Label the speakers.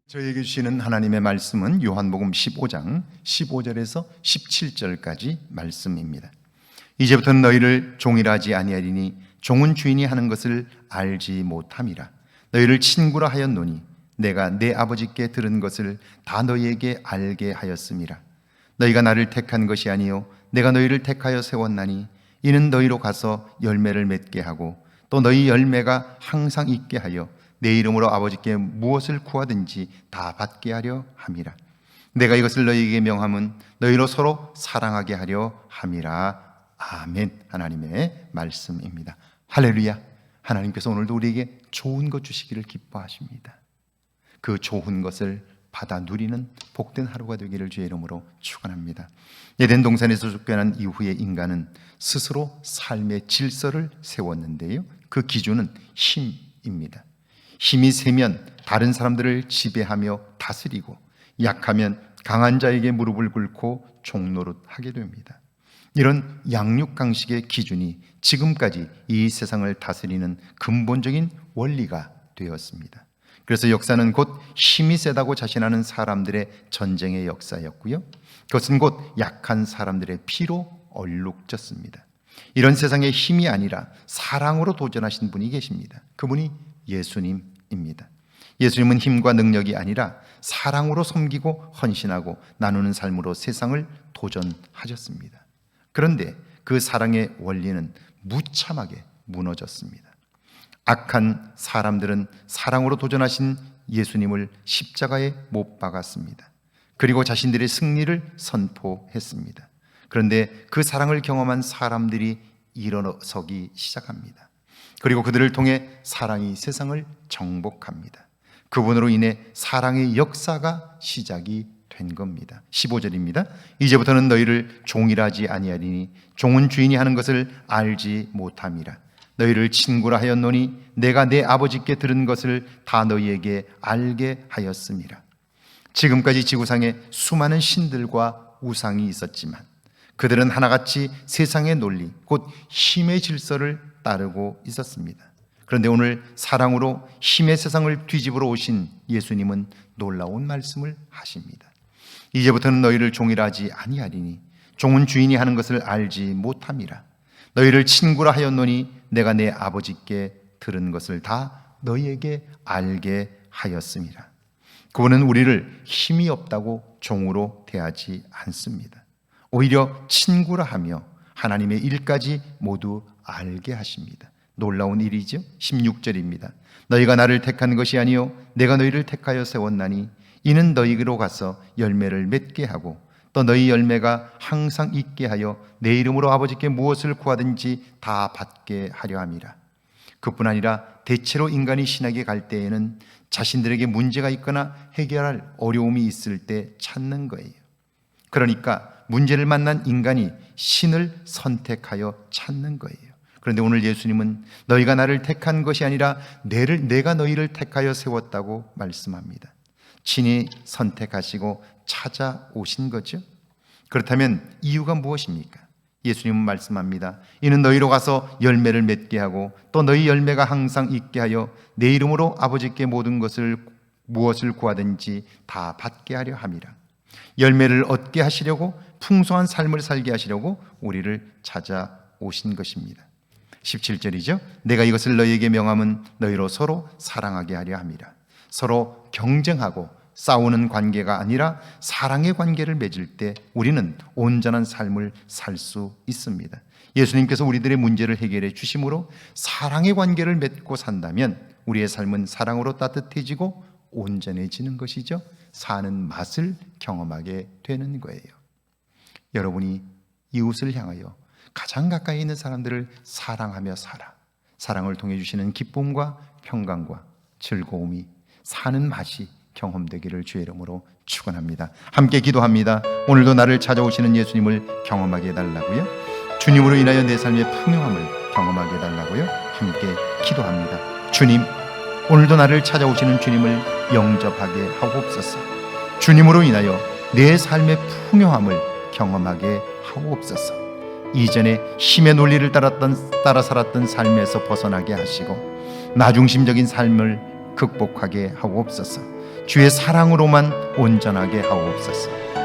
Speaker 1: 저에게 주시는 하나님의 말씀은 요한복음 15장 15절에서 17절까지 말씀입니다. 이제부터는 너희를 종이라 하지 아니하리니 종은 주인이 하는 것을 알지 못함이라. 너희를 친구라 하였노니 내가 내 아버지께 들은 것을 다 너희에게 알게 하였음이라. 너희가 나를 택한 것이 아니요 내가 너희를 택하여 세웠나니 이는 너희로 가서 열매를 맺게 하고 또 너희 열매가 항상 있게 하여 내 이름으로 아버지께 무엇을 구하든지 다 받게 하려 함이라. 내가 이것을 너희에게 명함은 너희로 서로 사랑하게 하려 함이라. 아멘. 하나님의 말씀입니다. 할렐루야. 하나님께서 오늘도 우리에게 좋은 것 주시기를 기뻐하십니다. 그 좋은 것을 받아 누리는 복된 하루가 되기를 주의 이름으로 축원합니다. 에덴 동산에서 쫓겨난 이후에 인간은 스스로 삶의 질서를 세웠는데요, 그 기준은 힘입니다. 힘이 세면 다른 사람들을 지배하며 다스리고 약하면 강한 자에게 무릎을 꿇고 종노릇하게 됩니다. 이런 양육강식의 기준이 지금까지 이 세상을 다스리는 근본적인 원리가 되었습니다. 그래서 역사는 곧 힘이 세다고 자신하는 사람들의 전쟁의 역사였고요, 그것은 곧 약한 사람들의 피로 얼룩졌습니다. 이런 세상의 힘이 아니라 사랑으로 도전하신 분이 계십니다. 그분이 예수님입니다. 예수님은 힘과 능력이 아니라 사랑으로 섬기고 헌신하고 나누는 삶으로 세상을 도전하셨습니다. 그런데 그 사랑의 원리는 무참하게 무너졌습니다. 악한 사람들은 사랑으로 도전하신 예수님을 십자가에 못 박았습니다. 그리고 자신들의 승리를 선포했습니다. 그런데 그 사랑을 경험한 사람들이 일어서기 시작합니다. 그리고 그들을 통해 사랑이 세상을 정복합니다. 그분으로 인해 사랑의 역사가 시작이 된 겁니다. 15절입니다. 이제부터는 너희를 종이라 하지 아니하리니 종은 주인이 하는 것을 알지 못함이라. 너희를 친구라 하였노니 내가 내 아버지께 들은 것을 다 너희에게 알게 하였음이라. 지금까지 지구상에 수많은 신들과 우상이 있었지만 그들은 하나같이 세상의 논리, 곧 힘의 질서를 따르고 있었습니다. 그런데 오늘 사랑으로 힘의 세상을 뒤집으러 오신 예수님은 놀라운 말씀을 하십니다. 이제부터는 너희를 종이라 하지 아니하리니 종은 주인이 하는 것을 알지 못함이라. 너희를 친구라 하였노니 내가 내 아버지께 들은 것을 다 너희에게 알게 하였음이라. 그분은 우리를 힘이 없다고 종으로 대하지 않습니다. 오히려 친구라 하며 하나님의 일까지 모두 알게 하십니다. 놀라운 일이죠. 16절입니다. 너희가 나를 택한 것이 아니요 내가 너희를 택하여 세웠나니 이는 너희로 가서 열매를 맺게 하고 또 너희 열매가 항상 있게 하여 내 이름으로 아버지께 무엇을 구하든지 다 받게 하려 함이라. 그뿐 아니라 대체로 인간이 신에게 갈 때에는 자신들에게 문제가 있거나 해결할 어려움이 있을 때 찾는 거예요. 그러니까 문제를 만난 인간이 신을 선택하여 찾는 거예요. 그런데 오늘 예수님은 너희가 나를 택한 것이 아니라 내가 너희를 택하여 세웠다고 말씀합니다. 친히 선택하시고 찾아오신 거죠. 그렇다면 이유가 무엇입니까? 예수님은 말씀합니다. 이는 너희로 가서 열매를 맺게 하고 또 너희 열매가 항상 있게 하여 내 이름으로 아버지께 모든 것을 무엇을 구하든지 다 받게 하려 함이라. 열매를 얻게 하시려고 풍성한 삶을 살게 하시려고 우리를 찾아오신 것입니다. 17절이죠. 내가 이것을 너희에게 명함은 너희로 서로 사랑하게 하려 함이라. 서로 경쟁하고 싸우는 관계가 아니라 사랑의 관계를 맺을 때 우리는 온전한 삶을 살 수 있습니다. 예수님께서 우리들의 문제를 해결해 주심으로 사랑의 관계를 맺고 산다면 우리의 삶은 사랑으로 따뜻해지고 온전해지는 것이죠. 사는 맛을 경험하게 되는 거예요. 여러분이 이웃을 향하여 가장 가까이 있는 사람들을 사랑하며 살아 사랑을 통해 주시는 기쁨과 평강과 즐거움이 사는 맛이 경험되기를 주의 이름으로 축원합니다. 함께 기도합니다. 오늘도 나를 찾아오시는 예수님을 경험하게 해달라고요. 주님으로 인하여 내 삶의 풍요함을 경험하게 해달라고요. 함께 기도합니다. 주님, 오늘도 나를 찾아오시는 주님을 영접하게 하옵소서. 주님으로 인하여 내 삶의 풍요함을 경험하게 하옵소서. 이전에 힘의 논리를 따라 살았던 삶에서 벗어나게 하시고 나중심적인 삶을 극복하게 하옵소서. 주의 사랑으로만 온전하게 하옵소서.